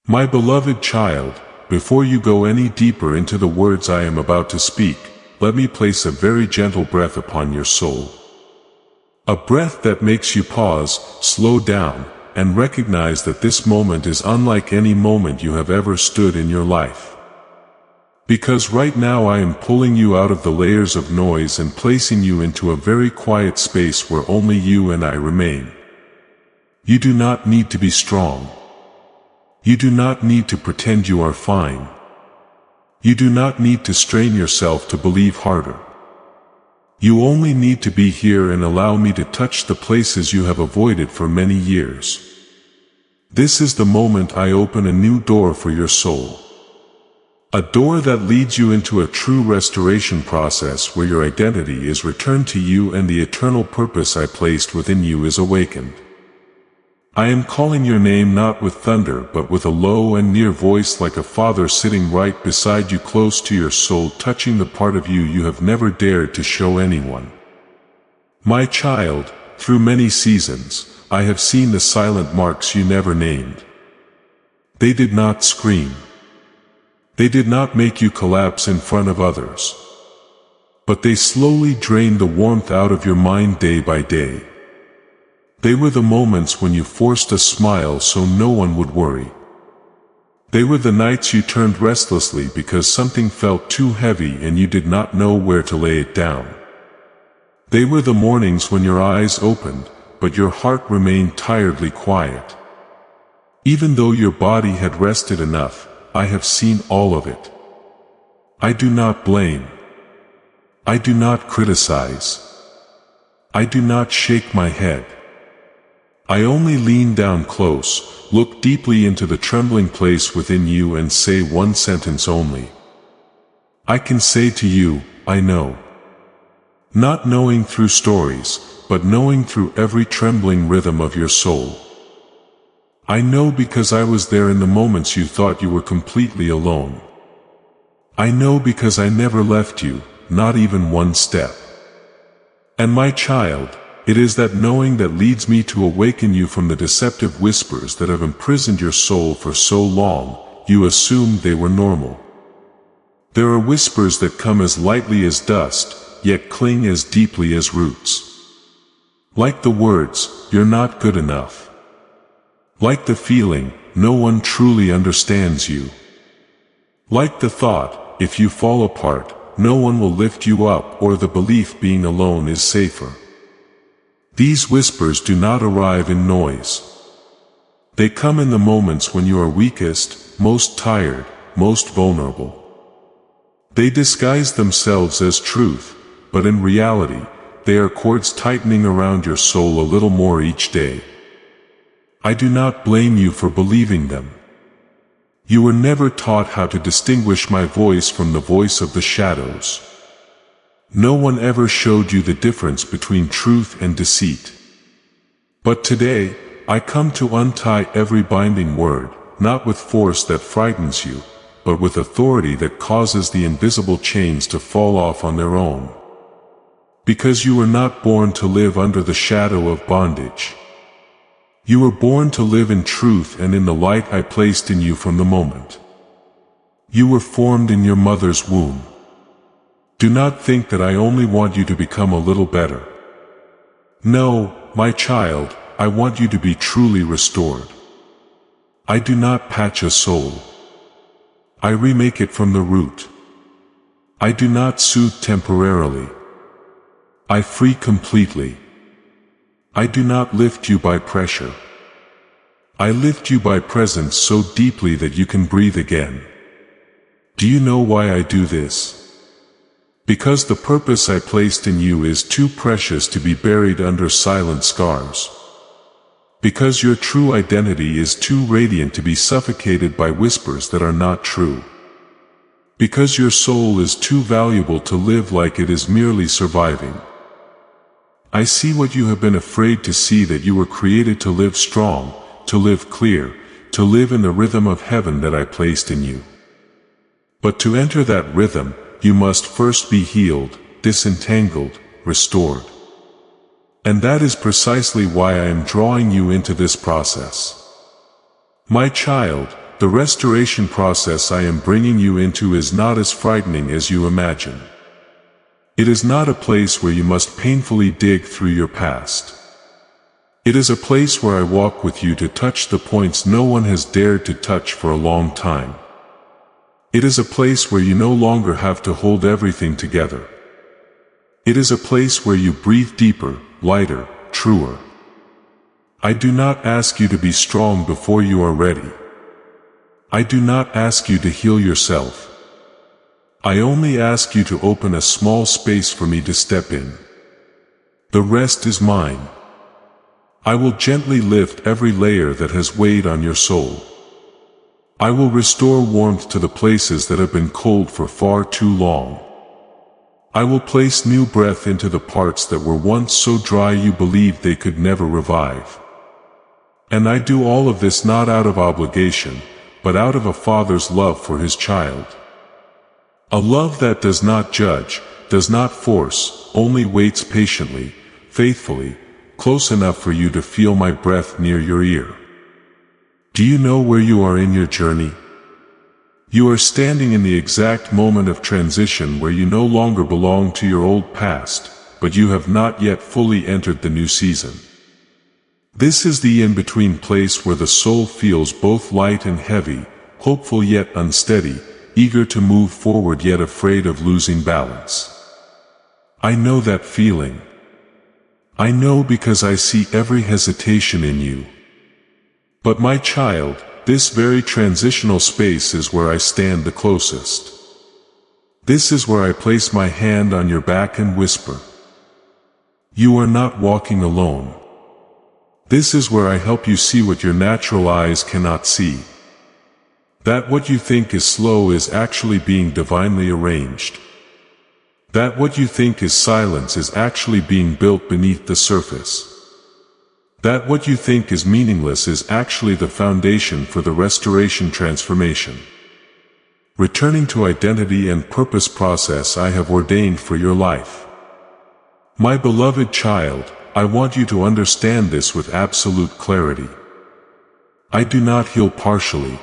My beloved child, before you go any deeper into the words I am about to speak, let me place a very gentle breath upon your soul. A breath that makes you pause, slow down, and recognize that this moment is unlike any moment you have ever stood in your life. Because right now I am pulling you out of the layers of noise and placing you into a very quiet space where only you and I remain. You do not need to be strong. You do not need to pretend you are fine. You do not need to strain yourself to believe harder. You only need to be here and allow me to touch the places you have avoided for many years. This is the moment I open a new door for your soul. A door that leads you into a true restoration process where your identity is returned to you and the eternal purpose I placed within you is awakened. I am calling your name not with thunder but with a low and near voice, like a father sitting right beside you, close to your soul, touching the part of you you have never dared to show anyone. My child, through many seasons, I have seen the silent marks you never named. They did not scream. They did not make you collapse in front of others. But they slowly drained the warmth out of your mind day by day. They were the moments when you forced a smile so no one would worry. They were the nights you turned restlessly because something felt too heavy and you did not know where to lay it down. They were the mornings when your eyes opened, but your heart remained tiredly quiet. Even though your body had rested enough, I have seen all of it. I do not blame. I do not criticize. I do not shake my head. I only lean down close, look deeply into the trembling place within you and say one sentence only. I can say to you, I know. Not knowing through stories, but knowing through every trembling rhythm of your soul. I know because I was there in the moments you thought you were completely alone. I know because I never left you, not even one step. And my child, it is that knowing that leads me to awaken you from the deceptive whispers that have imprisoned your soul for so long, you assumed they were normal. There are whispers that come as lightly as dust, yet cling as deeply as roots. Like the words, you're not good enough. Like the feeling, no one truly understands you. Like the thought, if you fall apart, no one will lift you up, or the belief being alone is safer. These whispers do not arrive in noise. They come in the moments when you are weakest, most tired, most vulnerable. They disguise themselves as truth, but in reality, they are cords tightening around your soul a little more each day. I do not blame you for believing them. You were never taught how to distinguish my voice from the voice of the shadows. No one ever showed you the difference between truth and deceit. But today, I come to untie every binding word, not with force that frightens you, but with authority that causes the invisible chains to fall off on their own. Because you were not born to live under the shadow of bondage. You were born to live in truth and in the light I placed in you from the moment you were formed in your mother's womb. Do not think that I only want you to become a little better. No, my child, I want you to be truly restored. I do not patch a soul. I remake it from the root. I do not soothe temporarily. I free completely. I do not lift you by pressure. I lift you by presence so deeply that you can breathe again. Do you know why I do this? Because the purpose I placed in you is too precious to be buried under silent scars. Because your true identity is too radiant to be suffocated by whispers that are not true. Because your soul is too valuable to live like it is merely surviving. I see what you have been afraid to see, that you were created to live strong, to live clear, to live in the rhythm of heaven that I placed in you. But to enter that rhythm, you must first be healed, disentangled, restored. And that is precisely why I am drawing you into this process. My child, the restoration process I am bringing you into is not as frightening as you imagine. It is not a place where you must painfully dig through your past. It is a place where I walk with you to touch the points no one has dared to touch for a long time. It is a place where you no longer have to hold everything together. It is a place where you breathe deeper, lighter, truer. I do not ask you to be strong before you are ready. I do not ask you to heal yourself. I only ask you to open a small space for me to step in. The rest is mine. I will gently lift every layer that has weighed on your soul. I will restore warmth to the places that have been cold for far too long. I will place new breath into the parts that were once so dry you believed they could never revive. And I do all of this not out of obligation, but out of a father's love for his child. A love that does not judge, does not force, only waits patiently, faithfully, close enough for you to feel my breath near your ear. Do you know where you are in your journey? You are standing in the exact moment of transition where you no longer belong to your old past, but you have not yet fully entered the new season. This is the in-between place where the soul feels both light and heavy, hopeful yet unsteady, eager to move forward yet afraid of losing balance. I know that feeling. I know because I see every hesitation in you. But my child, this very transitional space is where I stand the closest. This is where I place my hand on your back and whisper, "You are not walking alone." This is where I help you see what your natural eyes cannot see. That what you think is slow is actually being divinely arranged. That what you think is silence is actually being built beneath the surface. That what you think is meaningless is actually the foundation for the restoration transformation. Returning to identity and purpose process I have ordained for your life. My beloved child, I want you to understand this with absolute clarity. I do not heal partially.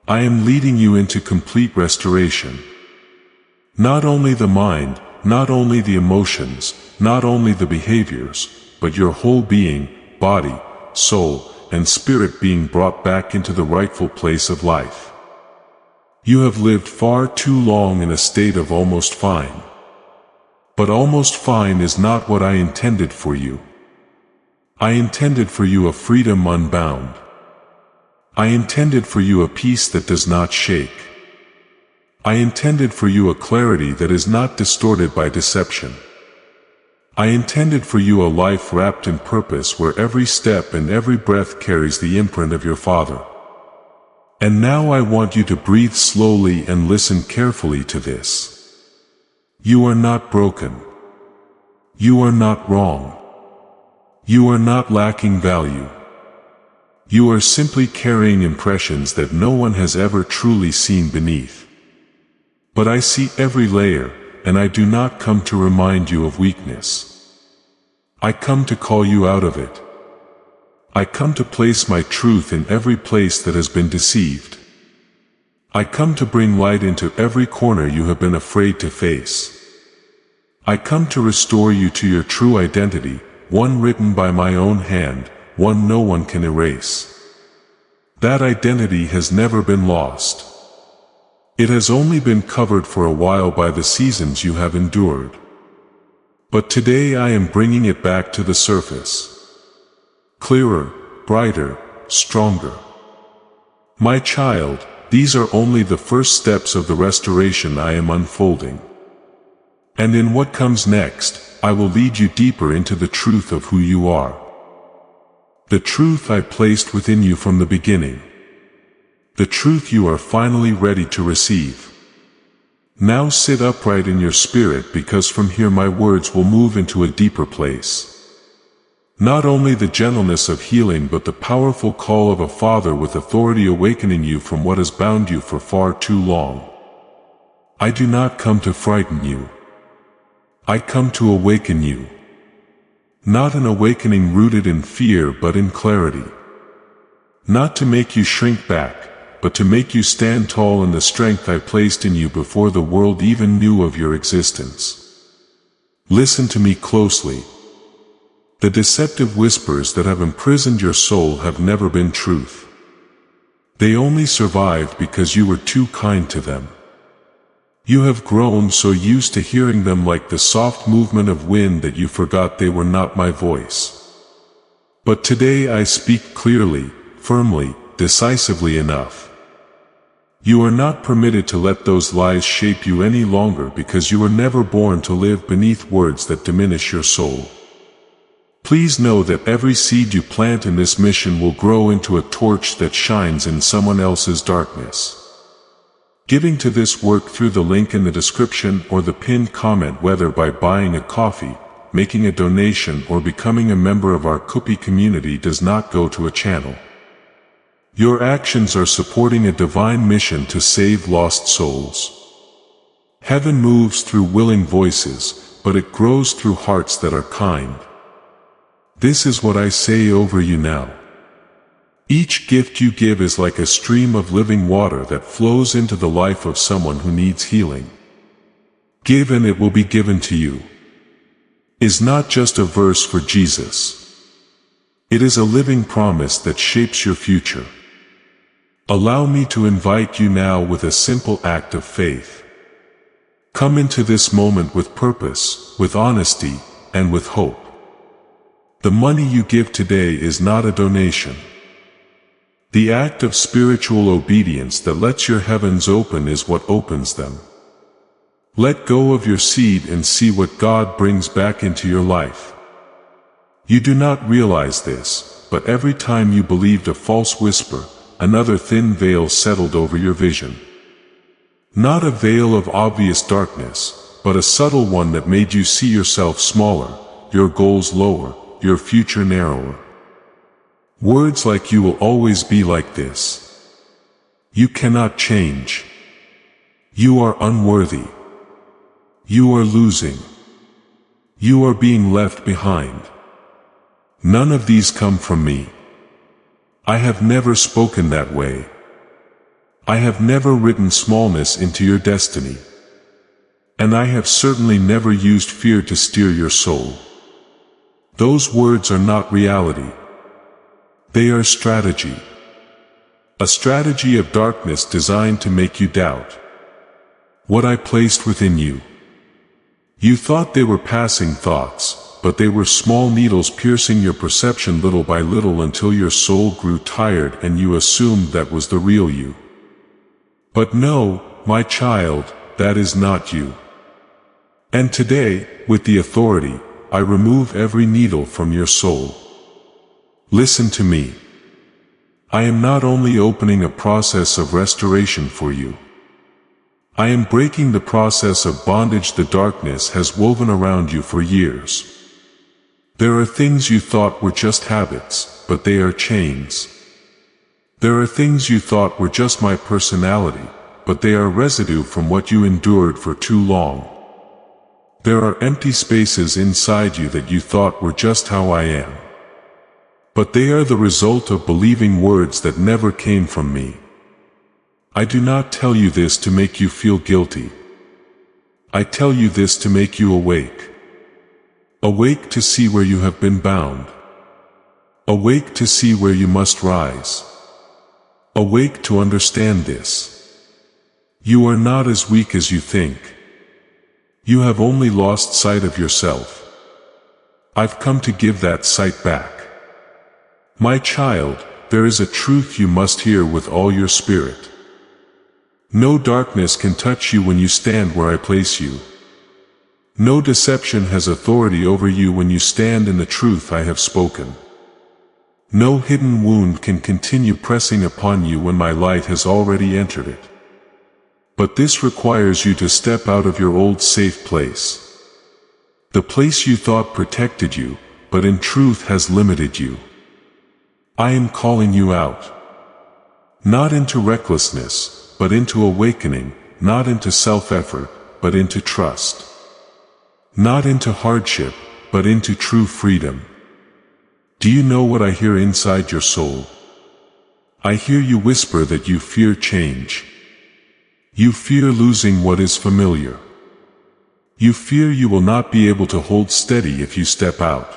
I am leading you into complete restoration. Not only the mind, not only the emotions, not only the behaviors, but your whole being, body, soul, and spirit being brought back into the rightful place of life. You have lived far too long in a state of almost fine. But almost fine is not what I intended for you. I intended for you a freedom unbound. I intended for you a peace that does not shake. I intended for you a clarity that is not distorted by deception. I intended for you a life wrapped in purpose where every step and every breath carries the imprint of your Father. And now I want you to breathe slowly and listen carefully to this. You are not broken. You are not wrong. You are not lacking value. You are simply carrying impressions that no one has ever truly seen beneath. But I see every layer, and I do not come to remind you of weakness. I come to call you out of it. I come to place my truth in every place that has been deceived. I come to bring light into every corner you have been afraid to face. I come to restore you to your true identity, one written by my own hand, one no one can erase. That identity has never been lost. It has only been covered for a while by the seasons you have endured. But today I am bringing it back to the surface. Clearer, brighter, stronger. My child, these are only the first steps of the restoration I am unfolding. And in what comes next, I will lead you deeper into the truth of who you are. The truth I placed within you from the beginning. The truth you are finally ready to receive. Now sit upright in your spirit, because from here my words will move into a deeper place. Not only the gentleness of healing, but the powerful call of a father with authority awakening you from what has bound you for far too long. I do not come to frighten you. I come to awaken you. Not an awakening rooted in fear but in clarity. Not to make you shrink back, but to make you stand tall in the strength I placed in you before the world even knew of your existence. Listen to me closely. The deceptive whispers that have imprisoned your soul have never been truth. They only survived because you were too kind to them. You have grown so used to hearing them like the soft movement of wind that you forgot they were not my voice. But today I speak clearly, firmly, decisively enough. You are not permitted to let those lies shape you any longer because you were never born to live beneath words that diminish your soul. Please know that every seed you plant in this mission will grow into a torch that shines in someone else's darkness. Giving to this work through the link in the description or the pinned comment, whether by buying a coffee, making a donation, or becoming a member of our Kupi community, does not go to a channel. Your actions are supporting a divine mission to save lost souls. Heaven moves through willing voices, but it grows through hearts that are kind. This is what I say over you now. Each gift you give is like a stream of living water that flows into the life of someone who needs healing. Give and it will be given to you is not just a verse for Jesus. It is a living promise that shapes your future. Allow me to invite you now with a simple act of faith. Come into this moment with purpose, with honesty, and with hope. The money you give today is not a donation. The act of spiritual obedience that lets your heavens open is what opens them. Let go of your seed and see what God brings back into your life. You do not realize this, but every time you believed a false whisper, another thin veil settled over your vision. Not a veil of obvious darkness, but a subtle one that made you see yourself smaller, your goals lower, your future narrower. Words like "you will always be like this," "you cannot change," "you are unworthy," "you are losing," "you are being left behind." None of these come from me. I have never spoken that way. I have never written smallness into your destiny. And I have certainly never used fear to steer your soul. Those words are not reality. They are strategy. A strategy of darkness designed to make you doubt what I placed within you. You thought they were passing thoughts, but they were small needles piercing your perception little by little until your soul grew tired and you assumed that was the real you. But no, my child, that is not you. And today, with the authority, I remove every needle from your soul. Listen to me. I am not only opening a process of restoration for you. I am breaking the process of bondage the darkness has woven around you for years. There are things you thought were just habits, but they are chains. There are things you thought were just my personality, but they are residue from what you endured for too long. There are empty spaces inside you that you thought were just how I am. But they are the result of believing words that never came from me. I do not tell you this to make you feel guilty. I tell you this to make you awake. Awake to see where you have been bound. Awake to see where you must rise. Awake to understand this. You are not as weak as you think. You have only lost sight of yourself. I've come to give that sight back. My child, there is a truth you must hear with all your spirit. No darkness can touch you when you stand where I place you. No deception has authority over you when you stand in the truth I have spoken. No hidden wound can continue pressing upon you when my light has already entered it. But this requires you to step out of your old safe place. The place you thought protected you, but in truth has limited you. I am calling you out. Not into recklessness, but into awakening, not into self-effort, but into trust. Not into hardship, but into true freedom. Do you know what I hear inside your soul? I hear you whisper that you fear change. You fear losing what is familiar. You fear you will not be able to hold steady if you step out.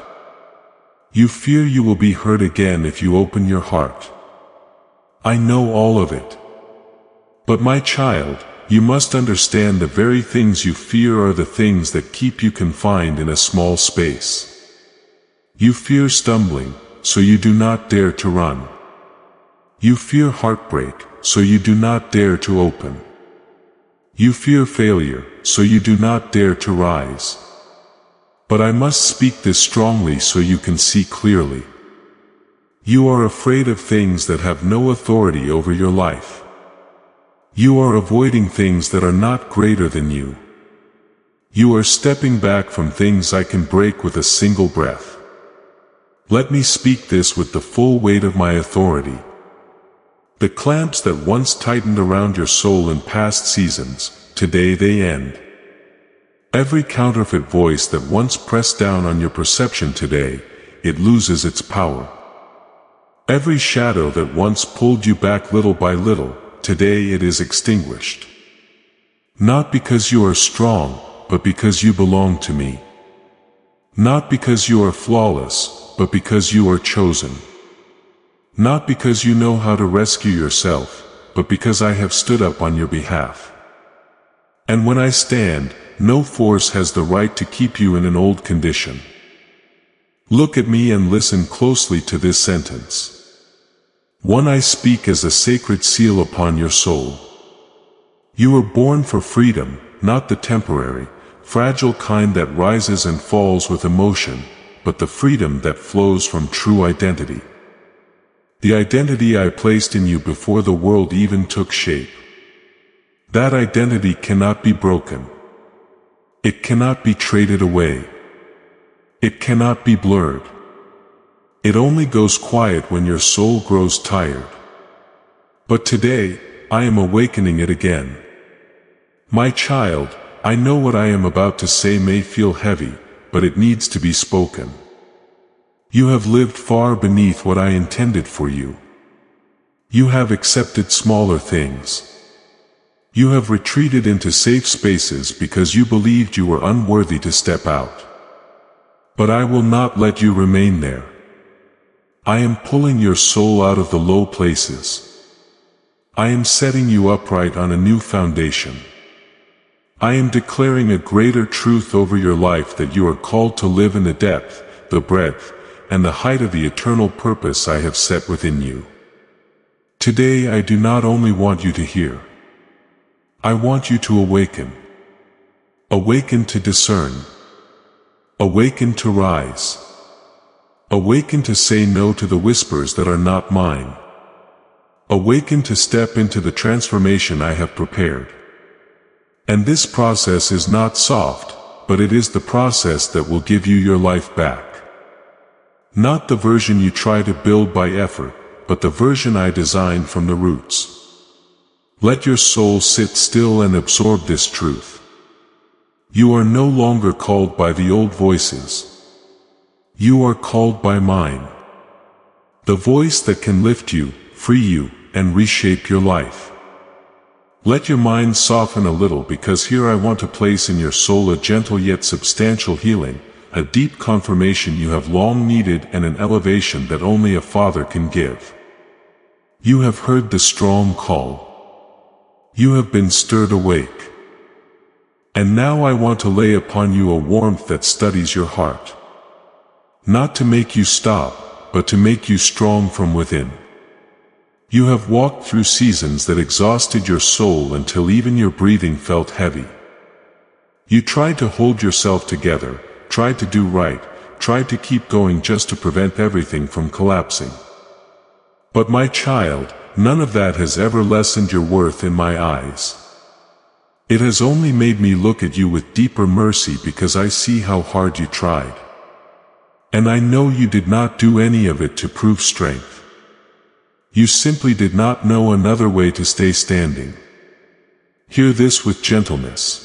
You fear you will be hurt again if you open your heart. I know all of it. But my child, you must understand the very things you fear are the things that keep you confined in a small space. You fear stumbling, so you do not dare to run. You fear heartbreak, so you do not dare to open. You fear failure, so you do not dare to rise. But I must speak this strongly so you can see clearly. You are afraid of things that have no authority over your life. You are avoiding things that are not greater than you. You are stepping back from things I can break with a single breath. Let me speak this with the full weight of my authority. The clamps that once tightened around your soul in past seasons, today they end. Every counterfeit voice that once pressed down on your perception today, it loses its power. Every shadow that once pulled you back little by little, today it is extinguished. Not because you are strong, but because you belong to me. Not because you are flawless, but because you are chosen. Not because you know how to rescue yourself, but because I have stood up on your behalf. And when I stand, no force has the right to keep you in an old condition. Look at me and listen closely to this sentence. One I speak as a sacred seal upon your soul. You were born for freedom, not the temporary, fragile kind that rises and falls with emotion, but the freedom that flows from true identity. The identity I placed in you before the world even took shape. That identity cannot be broken. It cannot be traded away. It cannot be blurred. It only goes quiet when your soul grows tired. But today, I am awakening it again. My child, I know what I am about to say may feel heavy, but it needs to be spoken. You have lived far beneath what I intended for you. You have accepted smaller things. You have retreated into safe spaces because you believed you were unworthy to step out. But I will not let you remain there. I am pulling your soul out of the low places. I am setting you upright on a new foundation. I am declaring a greater truth over your life that you are called to live in the depth, the breadth, and the height of the eternal purpose I have set within you. Today I do not only want you to hear. I want you to awaken. Awaken to discern. Awaken to rise. Awaken to say no to the whispers that are not mine. Awaken to step into the transformation I have prepared. And this process is not soft, but it is the process that will give you your life back. Not the version you try to build by effort, but the version I designed from the roots. Let your soul sit still and absorb this truth. You are no longer called by the old voices. You are called by mine. The voice that can lift you, free you, and reshape your life. Let your mind soften a little because here I want to place in your soul a gentle yet substantial healing, a deep confirmation you have long needed and an elevation that only a father can give. You have heard the strong call. You have been stirred awake. And now I want to lay upon you a warmth that studies your heart. Not to make you stop, but to make you strong from within. You have walked through seasons that exhausted your soul until even your breathing felt heavy. You tried to hold yourself together, tried to do right, tried to keep going just to prevent everything from collapsing. But my child, none of that has ever lessened your worth in my eyes. It has only made me look at you with deeper mercy because I see how hard you tried. And I know you did not do any of it to prove strength. You simply did not know another way to stay standing. Hear this with gentleness.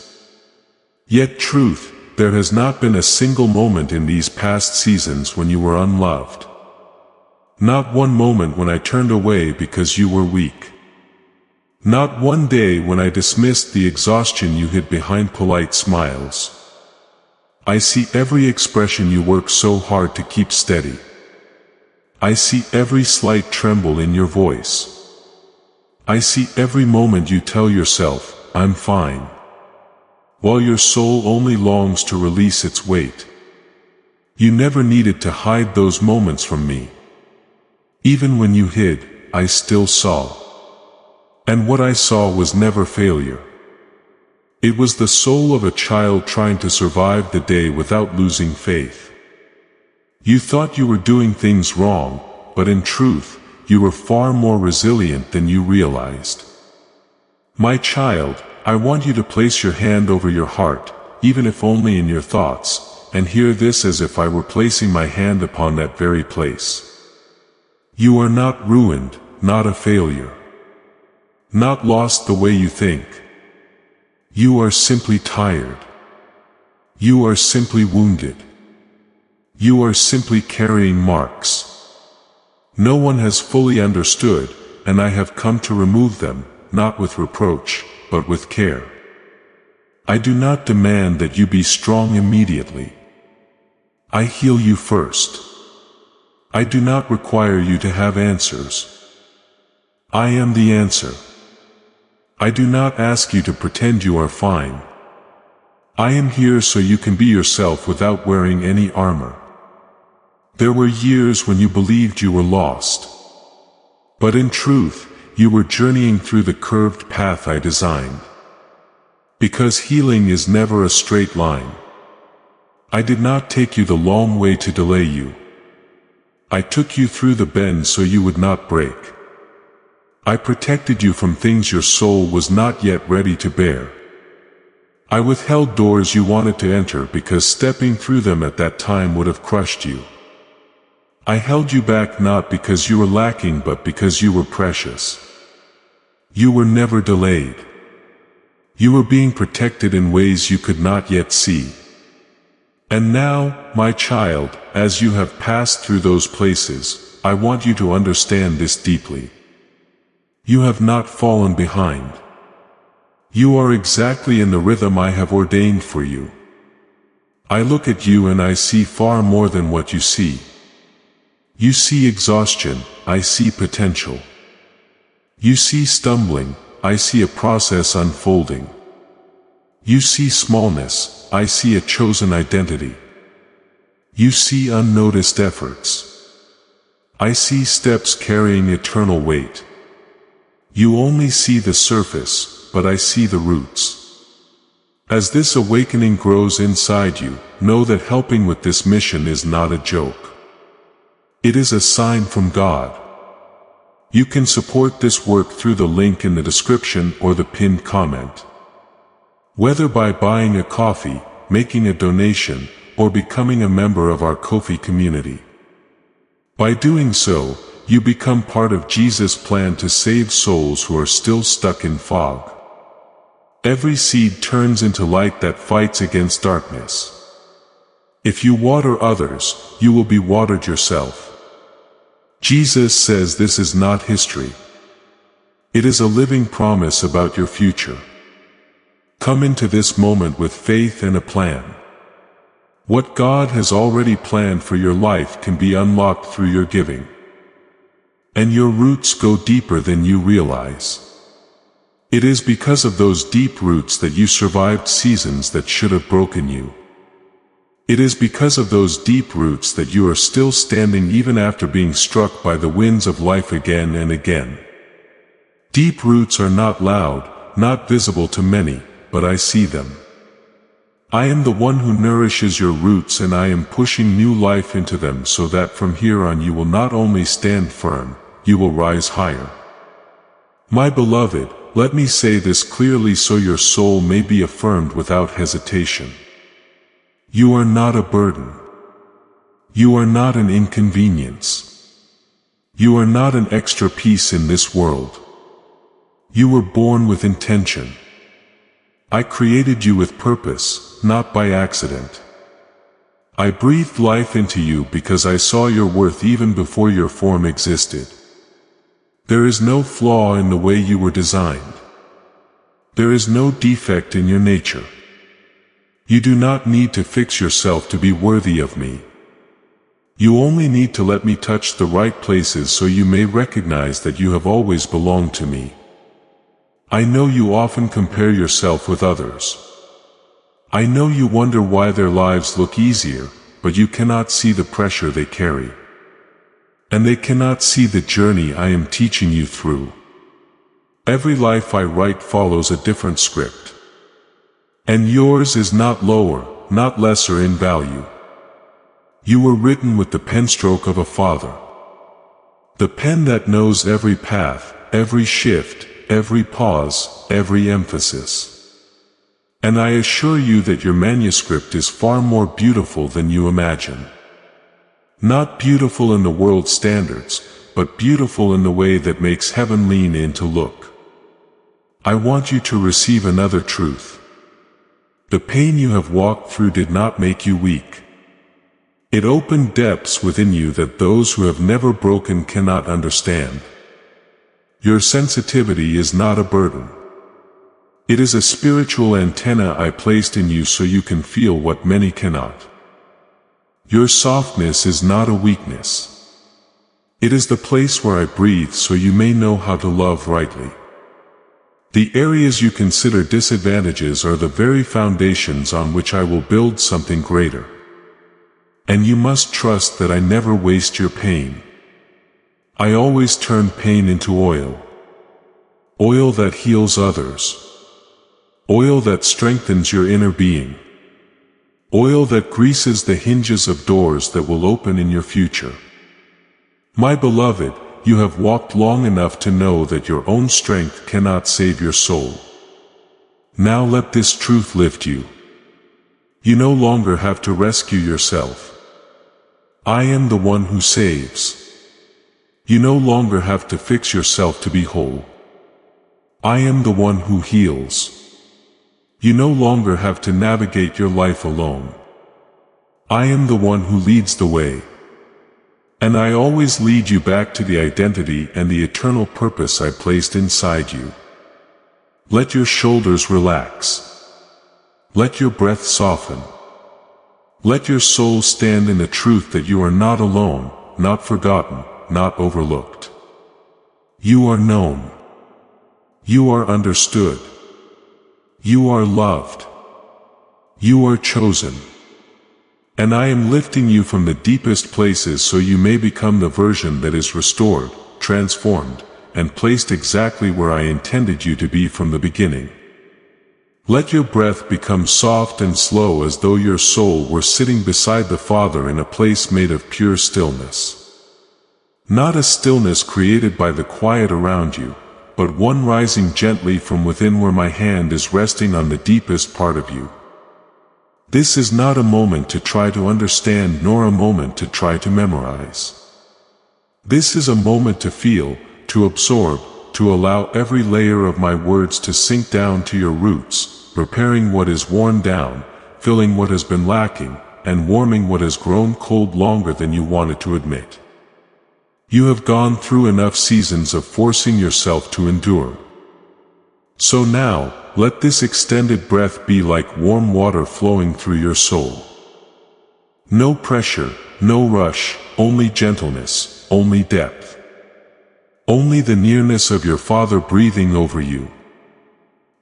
Yet truth, there has not been a single moment in these past seasons when you were unloved. Not one moment when I turned away because you were weak. Not one day when I dismissed the exhaustion you hid behind polite smiles. I see every expression you work so hard to keep steady. I see every slight tremble in your voice. I see every moment you tell yourself, "I'm fine," while your soul only longs to release its weight. You never needed to hide those moments from me. Even when you hid, I still saw. And what I saw was never failure. It was the soul of a child trying to survive the day without losing faith. You thought you were doing things wrong, but in truth, you were far more resilient than you realized. My child, I want you to place your hand over your heart, even if only in your thoughts, and hear this as if I were placing my hand upon that very place. You are not ruined, not a failure. Not lost the way you think. You are simply tired. You are simply wounded. You are simply carrying marks. No one has fully understood, and I have come to remove them, not with reproach, but with care. I do not demand that you be strong immediately. I heal you first. I do not require you to have answers. I am the answer. I do not ask you to pretend you are fine. I am here so you can be yourself without wearing any armor. There were years when you believed you were lost. But in truth, you were journeying through the curved path I designed. Because healing is never a straight line. I did not take you the long way to delay you. I took you through the bend so you would not break. I protected you from things your soul was not yet ready to bear. I withheld doors you wanted to enter because stepping through them at that time would have crushed you. I held you back not because you were lacking but because you were precious. You were never delayed. You were being protected in ways you could not yet see. And now, my child, as you have passed through those places, I want you to understand this deeply. You have not fallen behind. You are exactly in the rhythm I have ordained for you. I look at you and I see far more than what you see. You see exhaustion, I see potential. You see stumbling, I see a process unfolding. You see smallness, I see a chosen identity. You see unnoticed efforts. I see steps carrying eternal weight. You only see the surface, but I see the roots. As this awakening grows inside you, know that helping with this mission is not a joke. It is a sign from God. You can support this work through the link in the description or the pinned comment. Whether by buying a coffee, making a donation, or becoming a member of our Ko-fi community. By doing so, you become part of Jesus' plan to save souls who are still stuck in fog. Every seed turns into light that fights against darkness. If you water others, you will be watered yourself. Jesus says this is not history. It is a living promise about your future. Come into this moment with faith and a plan. What God has already planned for your life can be unlocked through your giving. And your roots go deeper than you realize. It is because of those deep roots that you survived seasons that should have broken you. It is because of those deep roots that you are still standing even after being struck by the winds of life again and again. Deep roots are not loud, not visible to many, but I see them. I am the one who nourishes your roots and I am pushing new life into them so that from here on you will not only stand firm, you will rise higher. My beloved, let me say this clearly so your soul may be affirmed without hesitation. You are not a burden. You are not an inconvenience. You are not an extra piece in this world. You were born with intention. I created you with purpose, not by accident. I breathed life into you because I saw your worth even before your form existed. There is no flaw in the way you were designed. There is no defect in your nature. You do not need to fix yourself to be worthy of me. You only need to let me touch the right places so you may recognize that you have always belonged to me. I know you often compare yourself with others. I know you wonder why their lives look easier, but you cannot see the pressure they carry. And they cannot see the journey I am teaching you through. Every life I write follows a different script. And yours is not lower, not lesser in value. You were written with the penstroke of a father. The pen that knows every path, every shift, every pause, every emphasis. And I assure you that your manuscript is far more beautiful than you imagine. Not beautiful in the world's standards, but beautiful in the way that makes heaven lean in to look. I want you to receive another truth. The pain you have walked through did not make you weak. It opened depths within you that those who have never broken cannot understand. Your sensitivity is not a burden. It is a spiritual antenna I placed in you so you can feel what many cannot. Your softness is not a weakness. It is the place where I breathe so you may know how to love rightly. The areas you consider disadvantages are the very foundations on which I will build something greater. And you must trust that I never waste your pain. I always turn pain into oil. Oil that heals others. Oil that strengthens your inner being. Oil that greases the hinges of doors that will open in your future. My beloved, you have walked long enough to know that your own strength cannot save your soul. Now let this truth lift you. You no longer have to rescue yourself. I am the one who saves. You no longer have to fix yourself to be whole. I am the one who heals. You no longer have to navigate your life alone. I am the one who leads the way. And I always lead you back to the identity and the eternal purpose I placed inside you. Let your shoulders relax. Let your breath soften. Let your soul stand in the truth that you are not alone, not forgotten, not overlooked. You are known. You are understood. You are loved. You are chosen. And I am lifting you from the deepest places so you may become the version that is restored, transformed, and placed exactly where I intended you to be from the beginning. Let your breath become soft and slow as though your soul were sitting beside the Father in a place made of pure stillness. Not a stillness created by the quiet around you, but one rising gently from within where my hand is resting on the deepest part of you. This is not a moment to try to understand nor a moment to try to memorize. This is a moment to feel, to absorb, to allow every layer of my words to sink down to your roots, repairing what is worn down, filling what has been lacking, and warming what has grown cold longer than you wanted to admit. You have gone through enough seasons of forcing yourself to endure. So now, let this extended breath be like warm water flowing through your soul. No pressure, no rush, only gentleness, only depth. Only the nearness of your Father breathing over you.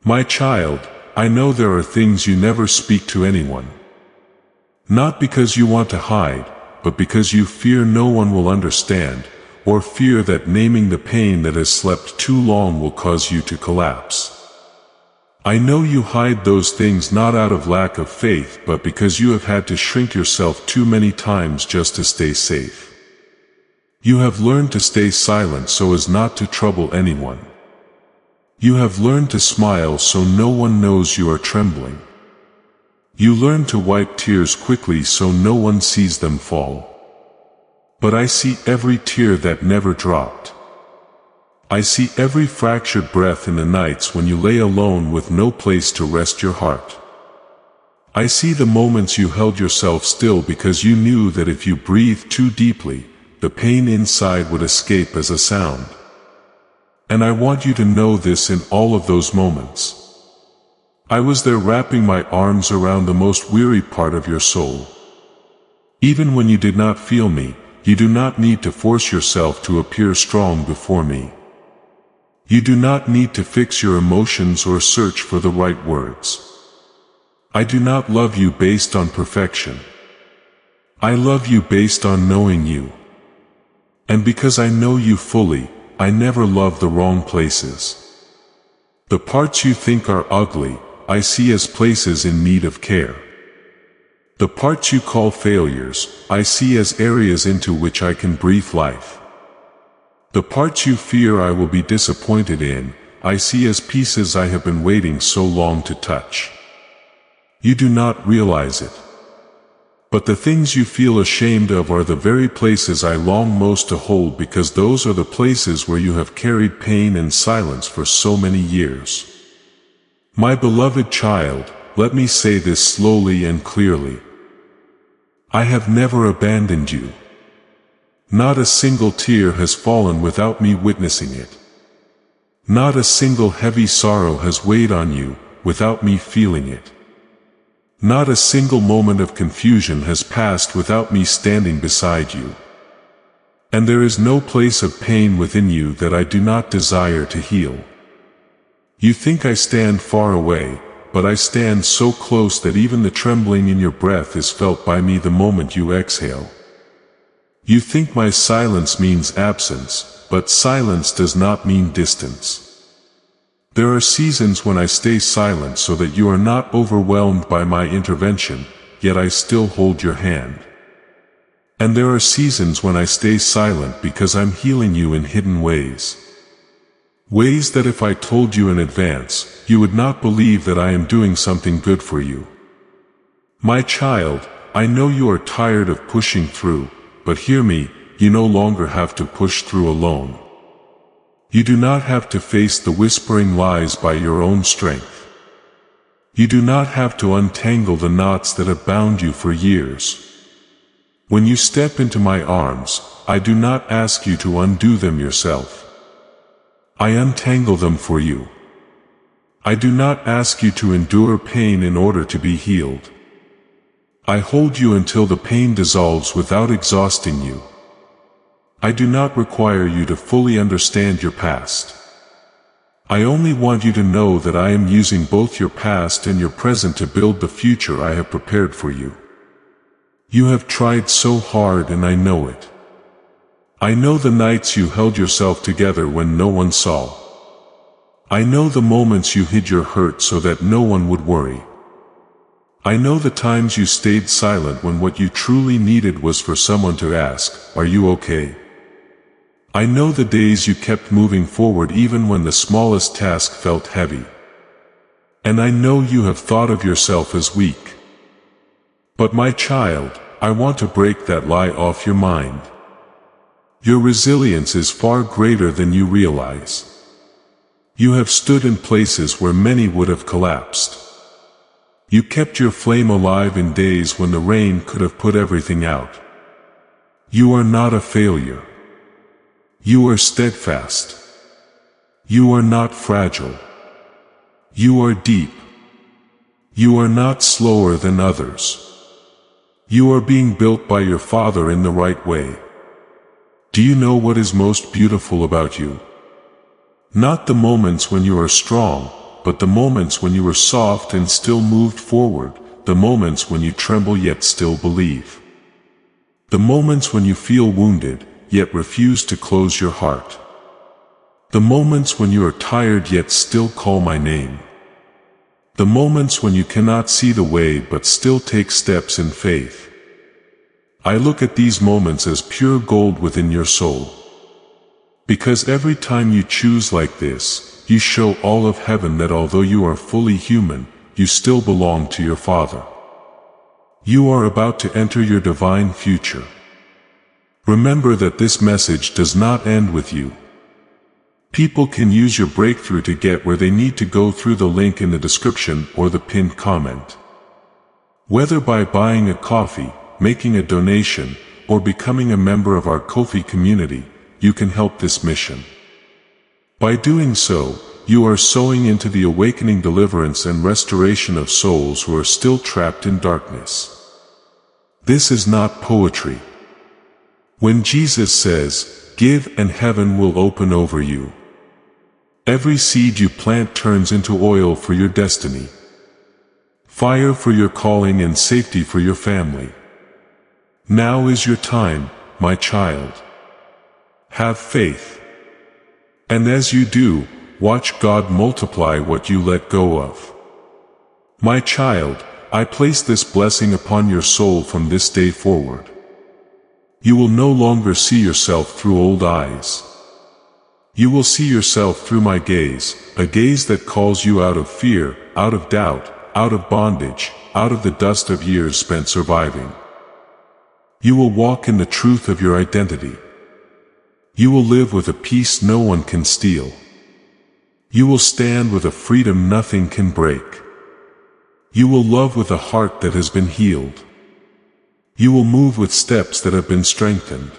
My child, I know there are things you never speak to anyone. Not because you want to hide, but because you fear no one will understand, or fear that naming the pain that has slept too long will cause you to collapse. I know you hide those things not out of lack of faith but because you have had to shrink yourself too many times just to stay safe. You have learned to stay silent so as not to trouble anyone. You have learned to smile so no one knows you are trembling. You learn to wipe tears quickly so no one sees them fall. But I see every tear that never dropped. I see every fractured breath in the nights when you lay alone with no place to rest your heart. I see the moments you held yourself still because you knew that if you breathed too deeply, the pain inside would escape as a sound. And I want you to know this in all of those moments. I was there wrapping my arms around the most weary part of your soul. Even when you did not feel me, you do not need to force yourself to appear strong before me. You do not need to fix your emotions or search for the right words. I do not love you based on perfection. I love you based on knowing you. And because I know you fully, I never love the wrong places. The parts you think are ugly, I see as places in need of care. The parts you call failures, I see as areas into which I can breathe life. The parts you fear I will be disappointed in, I see as pieces I have been waiting so long to touch. You do not realize it. But the things you feel ashamed of are the very places I long most to hold, because those are the places where you have carried pain and silence for so many years. My beloved child, let me say this slowly and clearly. I have never abandoned you. Not a single tear has fallen without me witnessing it. Not a single heavy sorrow has weighed on you without me feeling it. Not a single moment of confusion has passed without me standing beside you. And there is no place of pain within you that I do not desire to heal. You think I stand far away, but I stand so close that even the trembling in your breath is felt by me the moment you exhale. You think my silence means absence, but silence does not mean distance. There are seasons when I stay silent so that you are not overwhelmed by my intervention, yet I still hold your hand. And there are seasons when I stay silent because I'm healing you in hidden ways. Ways that if I told you in advance, you would not believe that I am doing something good for you. My child, I know you are tired of pushing through, but hear me, you no longer have to push through alone. You do not have to face the whispering lies by your own strength. You do not have to untangle the knots that have bound you for years. When you step into my arms, I do not ask you to undo them yourself. I untangle them for you. I do not ask you to endure pain in order to be healed. I hold you until the pain dissolves without exhausting you. I do not require you to fully understand your past. I only want you to know that I am using both your past and your present to build the future I have prepared for you. You have tried so hard and I know it. I know the nights you held yourself together when no one saw. I know the moments you hid your hurt so that no one would worry. I know the times you stayed silent when what you truly needed was for someone to ask, "Are you okay?" I know the days you kept moving forward even when the smallest task felt heavy. And I know you have thought of yourself as weak. But my child, I want to break that lie off your mind. Your resilience is far greater than you realize. You have stood in places where many would have collapsed. You kept your flame alive in days when the rain could have put everything out. You are not a failure. You are steadfast. You are not fragile. You are deep. You are not slower than others. You are being built by your Father in the right way. Do you know what is most beautiful about you? Not the moments when you are strong, but the moments when you are soft and still moved forward, the moments when you tremble yet still believe. The moments when you feel wounded, yet refuse to close your heart. The moments when you are tired yet still call my name. The moments when you cannot see the way but still take steps in faith. I look at these moments as pure gold within your soul. Because every time you choose like this, you show all of heaven that although you are fully human, you still belong to your Father. You are about to enter your divine future. Remember that this message does not end with you. People can use your breakthrough to get where they need to go through the link in the description or the pinned comment. Whether by buying a coffee, making a donation, or becoming a member of our Ko-fi community, you can help this mission. By doing so, you are sowing into the awakening, deliverance, and restoration of souls who are still trapped in darkness. This is not poetry. When Jesus says, "Give and heaven will open over you," every seed you plant turns into oil for your destiny, fire for your calling, and safety for your family. Now is your time, my child. Have faith. And as you do, watch God multiply what you let go of. My child, I place this blessing upon your soul from this day forward. You will no longer see yourself through old eyes. You will see yourself through my gaze, a gaze that calls you out of fear, out of doubt, out of bondage, out of the dust of years spent surviving. You will walk in the truth of your identity. You will live with a peace no one can steal. You will stand with a freedom nothing can break. You will love with a heart that has been healed. You will move with steps that have been strengthened.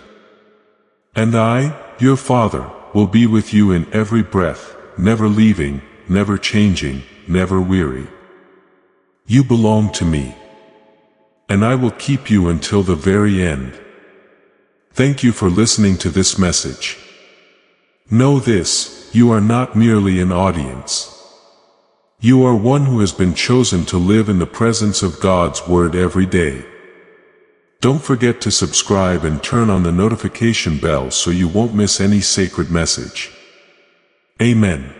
And I, your Father, will be with you in every breath, never leaving, never changing, never weary. You belong to me. And I will keep you until the very end. Thank you for listening to this message. Know this, you are not merely an audience. You are one who has been chosen to live in the presence of God's Word every day. Don't forget to subscribe and turn on the notification bell so you won't miss any sacred message. Amen.